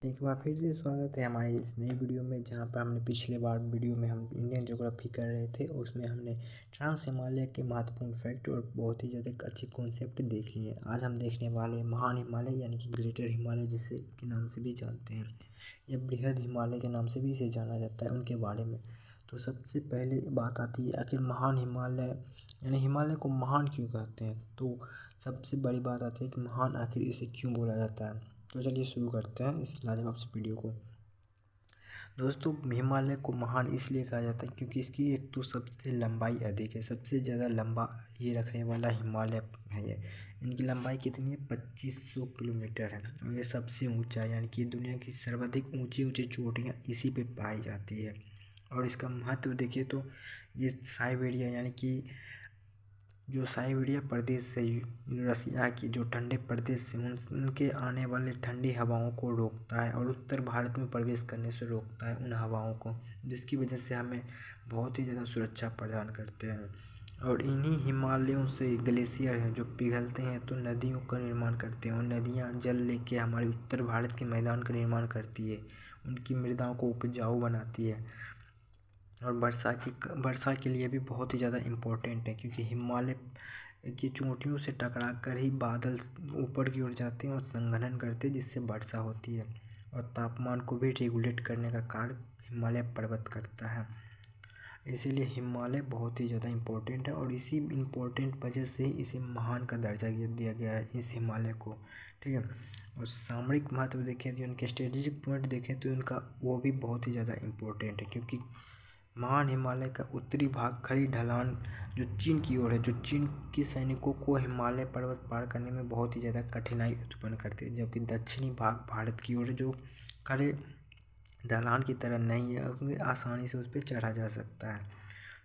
एक बार फिर से स्वागत है हमारी इस नई वीडियो में, जहां पर हमने पिछले बार वीडियो में हम इंडियन ज्योग्राफी कर रहे थे। उसमें हमने ट्रांस हिमालय के महत्वपूर्ण फैक्ट और बहुत ही ज़्यादा अच्छे कॉन्सेप्ट देख लिए। आज हम देखने वाले हैं महान हिमालय यानी कि ग्रेटर हिमालय, जिसे के नाम से भी जानते हैं, या बृहद हिमालय के नाम से भी इसे जाना जाता है, उनके बारे में। तो सबसे पहले बात आती है, आखिर महान हिमालय यानी हिमालय को महान क्यों कहते हैं। तो सबसे बड़ी बात आती है कि महान आखिर इसे क्यों बोला जाता है। तो चलिए शुरू करते हैं इस लाजवाब से वीडियो को। दोस्तों, हिमालय को महान इसलिए कहा जाता है क्योंकि इसकी एक तो सबसे लंबाई अधिक है, सबसे ज़्यादा लंबा ये रखने वाला हिमालय है ये। इनकी लंबाई कितनी है? 2500 किलोमीटर है। और ये सबसे ऊंचा है, यानी कि दुनिया की सर्वाधिक ऊंची ऊंची चोटियाँ इसी पे पाई जाती है। और इसका महत्व देखिए तो ये साइबेरिया यानी कि जो साइबेरिया प्रदेश से रसिया की जो ठंडे प्रदेश से उनके आने वाले ठंडी हवाओं को रोकता है और उत्तर भारत में प्रवेश करने से रोकता है उन हवाओं को, जिसकी वजह से हमें बहुत ही ज़्यादा सुरक्षा प्रदान करते हैं। और इन्हीं हिमालयों से ग्लेशियर हैं जो पिघलते हैं तो नदियों का निर्माण करते हैं, और नदियाँ जल लेके हमारे उत्तर भारत के मैदान का निर्माण करती है, उनकी मृदाओं को उपजाऊ बनाती है। और वर्षा के लिए भी बहुत ही ज़्यादा इम्पोर्टेंट है, क्योंकि हिमालय की चोटियों से टकरा कर ही बादल ऊपर की ओर जाते हैं और संघनन करते हैं, जिससे वर्षा होती है। और तापमान को भी रेगुलेट करने का कार्य हिमालय पर्वत करता है। इसीलिए हिमालय बहुत ही ज़्यादा इम्पोर्टेंट है, और इसी इम्पोर्टेंट वजह से ही इसे महान का दर्जा दिया गया है इस हिमालय को। ठीक है। और सामरिक महत्व देखें तो उनके स्ट्रेटेजिक पॉइंट देखें तो उनका वो भी बहुत ही ज़्यादा इम्पोर्टेंट है, क्योंकि महान हिमालय का उत्तरी भाग खड़ी ढलान जो चीन की ओर है, जो चीन के सैनिकों को हिमालय पर्वत पार करने में बहुत ही ज़्यादा कठिनाई उत्पन्न करती है, जबकि दक्षिणी भाग भारत की ओर है, जो खड़े ढलान की तरह नहीं है, उसमें आसानी से उस पर चढ़ा जा सकता है।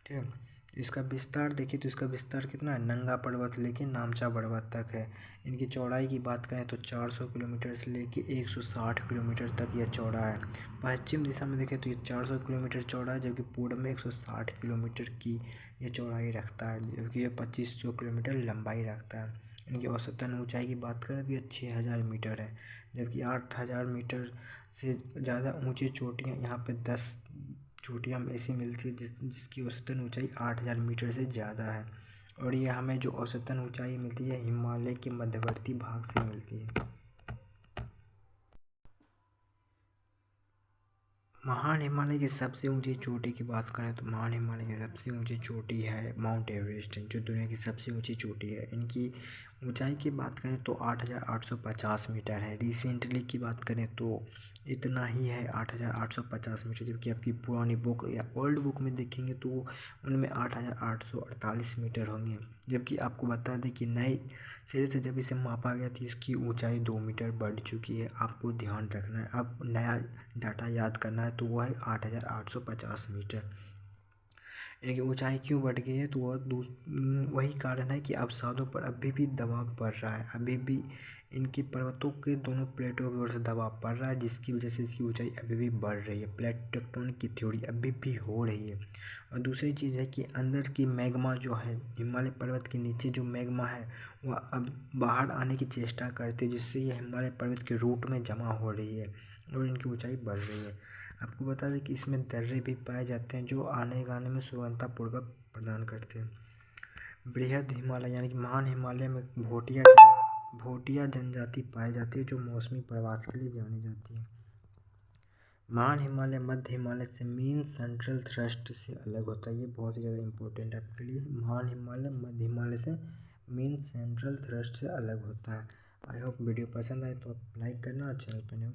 ठीक है। इसका विस्तार देखिए तो इसका विस्तार कितना है, नंगा पर्वत लेके नामचा पर्वत तक है। इनकी चौड़ाई की बात करें तो 400 किलोमीटर से लेके 160 किलोमीटर तक यह चौड़ा है। पश्चिम दिशा में देखें तो ये 400 किलोमीटर चौड़ा है, जबकि पूर्व में 160 किलोमीटर की ये चौड़ाई रखता है, जबकि ये 2500 किलोमीटर लंबाई रखता है। इनकी औसतन ऊंचाई की बात करें तो ये 6000 मीटर है, जबकि 8000 मीटर से ज़्यादा ऊंची चोटियाँ यहाँ पे 10 चोटियाँ ऐसी मिलती है जिसकी औसतन ऊंचाई 8000 मीटर से ज़्यादा है। और ये हमें जो औसतन ऊंचाई मिलती है हिमालय के मध्यवर्ती भाग से मिलती है। महान हिमालय की सबसे ऊंची चोटी की बात करें तो महान हिमालय की सबसे ऊंची चोटी है माउंट एवरेस्ट, जो दुनिया की सबसे ऊंची चोटी है। इनकी ऊंचाई की बात करें तो 8850 मीटर है। रिसेंटली की बात करें तो इतना ही है, 8850 मीटर, जबकि आपकी पुरानी बुक या ओल्ड बुक में देखेंगे तो उनमें 8848 मीटर होंगे। जबकि आपको बता दें कि नए सिरे से जब इसे मापा गया तो इसकी ऊंचाई 2 मीटर बढ़ चुकी है। आपको ध्यान रखना है, अब नया डाटा याद करना है तो वह है 8850 मीटर। इनकी ऊंचाई क्यों बढ़ गई है तो वही कारण है कि अवसादों पर अभी भी दबाव बढ़ रहा है, अभी भी इनकी पर्वतों के दोनों प्लेटों की ओर से दबाव पड़ रहा है, जिसकी वजह से इसकी ऊंचाई अभी भी बढ़ रही है। प्लेट टेक्टोनिक की थ्योरी अभी भी हो रही है। और दूसरी चीज़ है कि अंदर की मैग्मा जो है, हिमालय पर्वत के नीचे जो मैग्मा है वह अब बाहर आने की चेष्टा करती है, जिससे ये हिमालय पर्वत के रूट में जमा हो रही है और इनकी ऊंचाई बढ़ रही है। आपको बता दें कि इसमें दर्रे भी पाए जाते हैं जो आने गाने में सुगमतापूर्वक प्रदान करते हैं। बृहद हिमालय यानी कि महान हिमालय में भोटिया जनजाति पाई जाती है, जो मौसमी प्रवास के लिए जानी जाती है। महान हिमालय मध्य हिमालय से मीन सेंट्रल थ्रस्ट से अलग होता है। ये बहुत ही ज़्यादा इंपॉर्टेंट है आपके लिए। महान हिमालय मध्य हिमालय से मीन सेंट्रल थ्रस्ट से अलग होता है। आई होप वीडियो पसंद आए तो आप लाइक करना, चैनल पर